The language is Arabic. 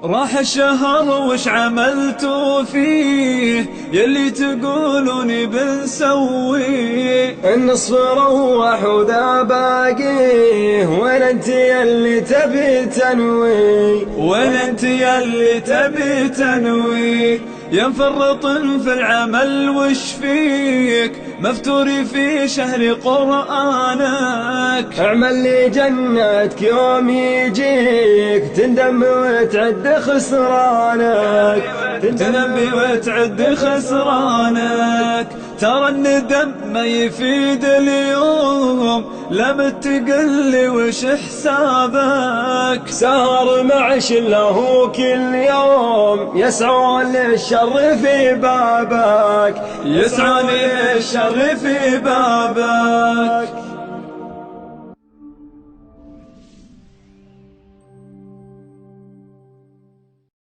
راح الشهر وش عملتوا فيه يلي تقولون بنسويه؟ النصف روح وذا باقيه، وين انت يلي تبي تنوي؟ وين انت يلي تبي تنوي؟ يا مفرط في العمل وش فيك مفتوري في شهر قرآنك؟ اعمل لي جنتك يوم يجيك تندم وتعد خسرانك، تندم وتعد خسرانك. ترى الندم ما يفيد اليوم، لما تقلي وش حسابك؟ سهر مع شله كل يوم يسعون للشر في بابك، يسعون للشر في بابك.